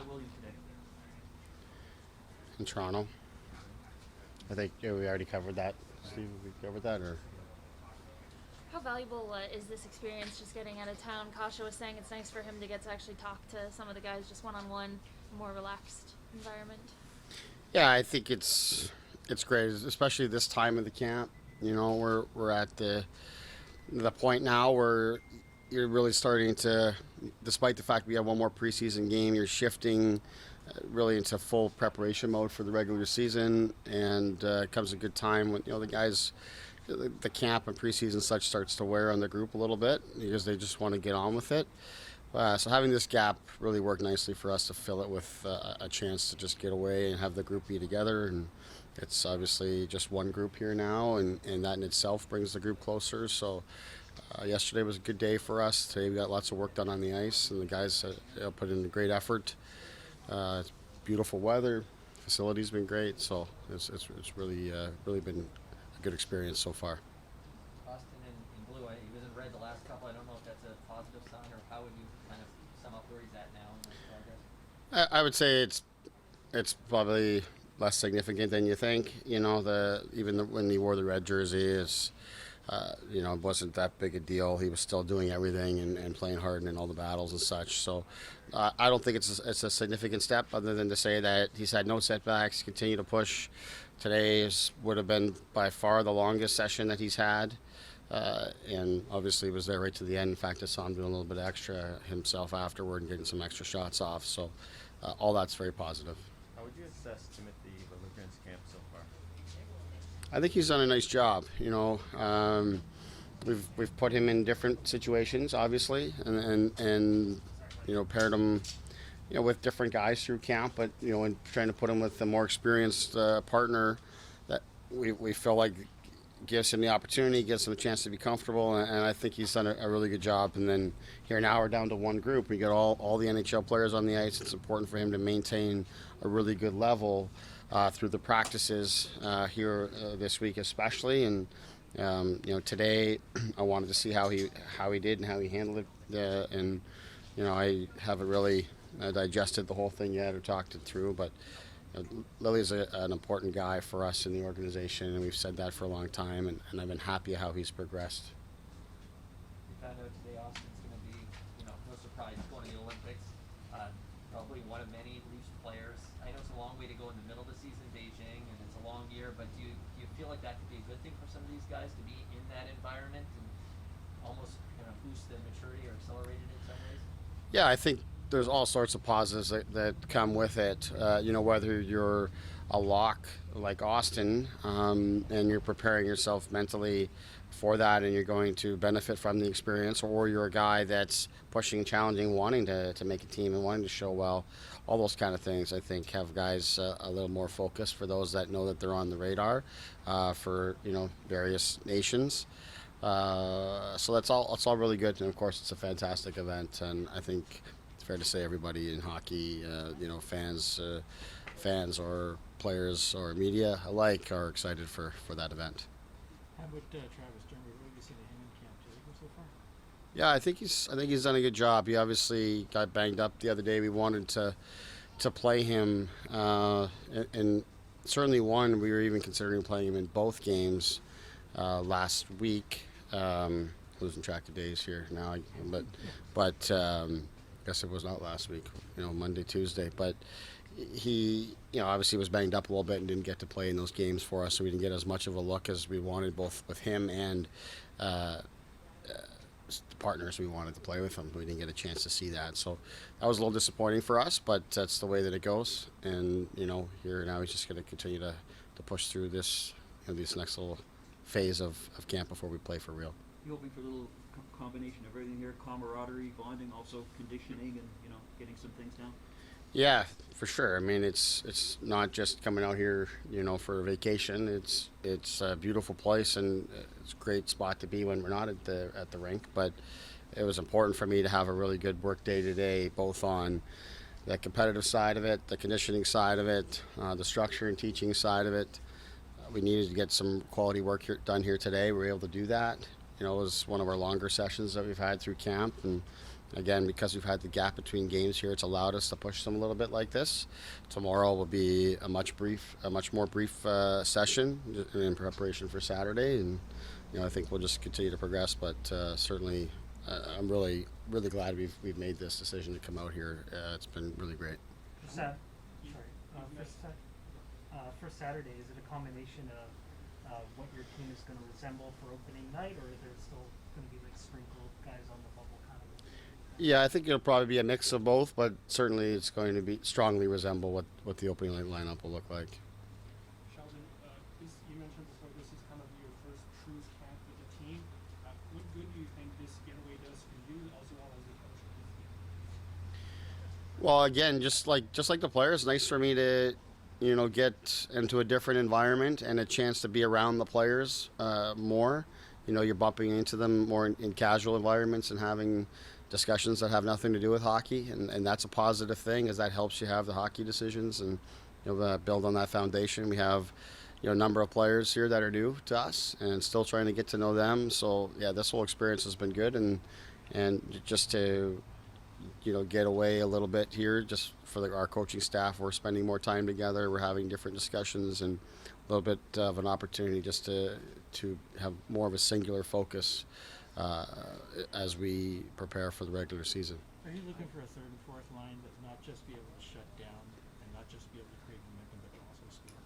will you today? In Toronto. I think we already covered that. Steve, we covered that, or How valuable is this experience just getting out of town? Kasha was saying it's nice for him to get to actually talk to some of the guys just one-on-one, more relaxed environment. yeah, I think it's great, especially this time of the camp. We're at the point now where you're really starting to, despite the fact we have one more preseason game, you're shifting really into full preparation mode for the regular season, and it comes a good time when the guys, the camp and preseason such starts to wear on the group a little bit because they just want to get on with it. So having this gap really worked nicely for us to fill it with a chance to just get away and have the group be together. And it's obviously just one group here now, and that in itself brings the group closer. So yesterday was a good day for us. Today we got lots of work done on the ice, and the guys put in a great effort. It's beautiful weather. Facility's been great, so it's really been a good experience so far. Austin in blue, he was in red the last couple. I don't know if that's a positive sign, or how would you kind of sum up where he's at now in his progress? I would say it's probably less significant than you think. When he wore the red jersey, it wasn't that big a deal. He was still doing everything and playing hard in all the battles and such. So I don't think it's a significant step, other than to say that he's had no setbacks, continue to push. Today would have been by far the longest session that he's had. And obviously was there right to the end. In fact, I saw him doing a little bit extra himself afterward and getting some extra shots off. So all that's very positive. How would you assess Timothy Liljegren's camp so far? I think he's done a nice job. We've put him in different situations, obviously, and paired him, with different guys through camp. But in trying to put him with a more experienced partner that we feel like gives him the opportunity, gives him a chance to be comfortable, and I think he's done a really good job. And then here now we're down to one group. We got all the NHL players on the ice. It's important for him to maintain a really good level through the practices here this week, especially. And today I wanted to see how he did and how he handled it. And I haven't really digested the whole thing yet or talked it through, but Lily's an important guy for us in the organization, and we've said that for a long time, and I've been happy how he's progressed. We found out today Austin's going to be, no surprise, going to the Olympics. Probably one of many Leafs players. I know it's a long way to go in the middle of the season, Beijing, and it's a long year, but do you feel like that could be a good thing for some of these guys to be in that environment and almost kind of boost the maturity or accelerate it in some ways? Yeah, I think there's all sorts of positives that come with it. Whether you're a lock like Austin and you're preparing yourself mentally for that and you're going to benefit from the experience, or you're a guy that's pushing, challenging, wanting to make a team and wanting to show well, all those kind of things I think have guys a little more focused for those that know that they're on the radar for various nations. So that's all really good, and of course it's a fantastic event, and I think it's fair to say everybody in hockey, fans or players or media alike, are excited for that event. How about Travis Dermott? What have you seen of him in camp? Do you like him so far? Yeah, I think he's done a good job. He obviously got banged up the other day. We wanted to play him, and certainly one we were even considering playing him in both games last week. Losing track of days here now, but I guess it was not last week. Monday, Tuesday, but he obviously was banged up a little bit and didn't get to play in those games for us, so we didn't get as much of a look as we wanted, both with him and the partners we wanted to play with him. We didn't get a chance to see that, so that was a little disappointing for us, but that's the way that it goes. And here now he's just going to continue to push through this next little phase of camp before we play for real. You hoping for a little combination of everything here, camaraderie, bonding, also conditioning, and getting some things down? Yeah, for sure. I mean, it's not just coming out here, for a vacation. It's a beautiful place, and it's a great spot to be when we're not at the rink. But it was important for me to have a really good work day today, both on the competitive side of it, the conditioning side of it, the structure and teaching side of it. We needed to get some quality work done here today. We were able to do that. It was one of our longer sessions that we've had through camp, and Again, because we've had the gap between games here, it's allowed us to push them a little bit like this. Tomorrow will be a much more brief session in preparation for Saturday, and I think we'll just continue to progress. But certainly, I'm really glad we've made this decision to come out here. It's been really great. For Saturday, is it a combination of what your team is going to resemble for opening night, or is there still going to be like sprinkled guys on the bubble kind of? Yeah, I think it'll probably be a mix of both, but certainly it's going to be strongly resemble what the opening night lineup will look like. Sheldon, you mentioned before this is kind of your first true camp with the team. What good do you think this getaway does for you, as well as the coach? Well, again, just like the players, nice for me to get into a different environment and a chance to be around the players more. You're bumping into them more in casual environments and having discussions that have nothing to do with hockey, and that's a positive thing, as that helps you have the hockey decisions and build on that foundation. We have a number of players here that are new to us and still trying to get to know them. So yeah, this whole experience has been good, and just to get away a little bit here, just for our coaching staff, we're spending more time together, we're having different discussions, and a little bit of an opportunity just to have more of a singular focus as we prepare for the regular season. Are you looking for a third and fourth line that not just be able to shut down and not just be able to create momentum, but to also score?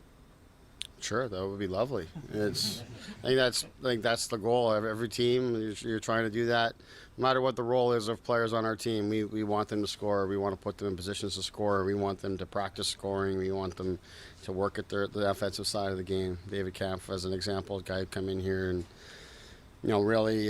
Sure, that would be lovely. I think that's the goal of every team. You're trying to do that, no matter what the role is of players on our team. We want them to score. We want to put them in positions to score. We want them to practice scoring. We want them to work at the offensive side of the game. David Kampf, as an example, a guy who come in here and really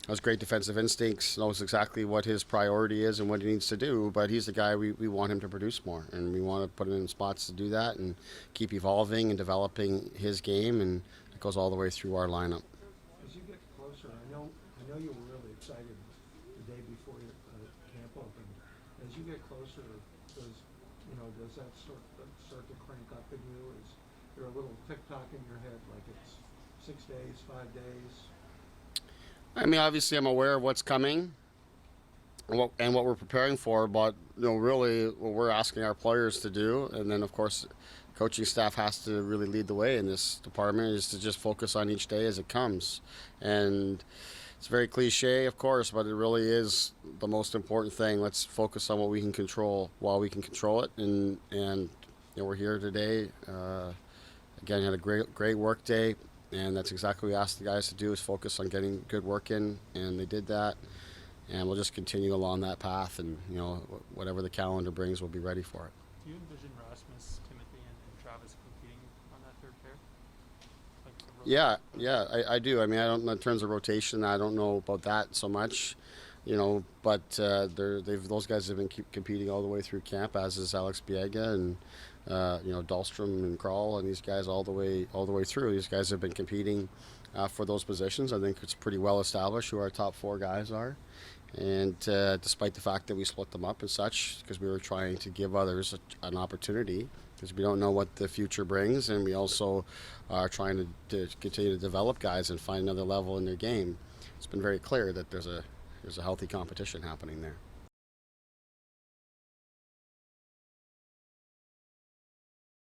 has great defensive instincts, knows exactly what his priority is and what he needs to do, but he's the guy we want him to produce more, and we want to put him in spots to do that and keep evolving and developing his game, and it goes all the way through our lineup. As you get closer, I know you were really excited the day before your camp opened. As you get closer, does that start to crank up in you? Is there a little tick-tock in your head, like it's 6 days, 5 days? I mean, obviously, I'm aware of what's coming and what we're preparing for, but really, what we're asking our players to do, and then of course, coaching staff has to really lead the way in this department, is to just focus on each day as it comes. And it's very cliche, of course, but it really is the most important thing. Let's focus on what we can control while we can control it. And we're here today. Again, had a great work day. And that's exactly what we asked the guys to do, is focus on getting good work in, and they did that. And we'll just continue along that path, and whatever the calendar brings, we'll be ready for it. Do you envision Rasmus, Timothy, and Travis competing on that third pair? Yeah, I do. I mean, I don't, in terms of rotation, I don't know about that so much, but those guys have been competing all the way through camp, as is Alex Biega and Dahlstrom and Kral, and these guys all the way through. These guys have been competing for those positions. I think it's pretty well established who our top four guys are, and despite the fact that we split them up and such, because we were trying to give others an opportunity, because we don't know what the future brings, and we also are trying to continue to develop guys and find another level in their game. It's been very clear that there's a healthy competition happening there.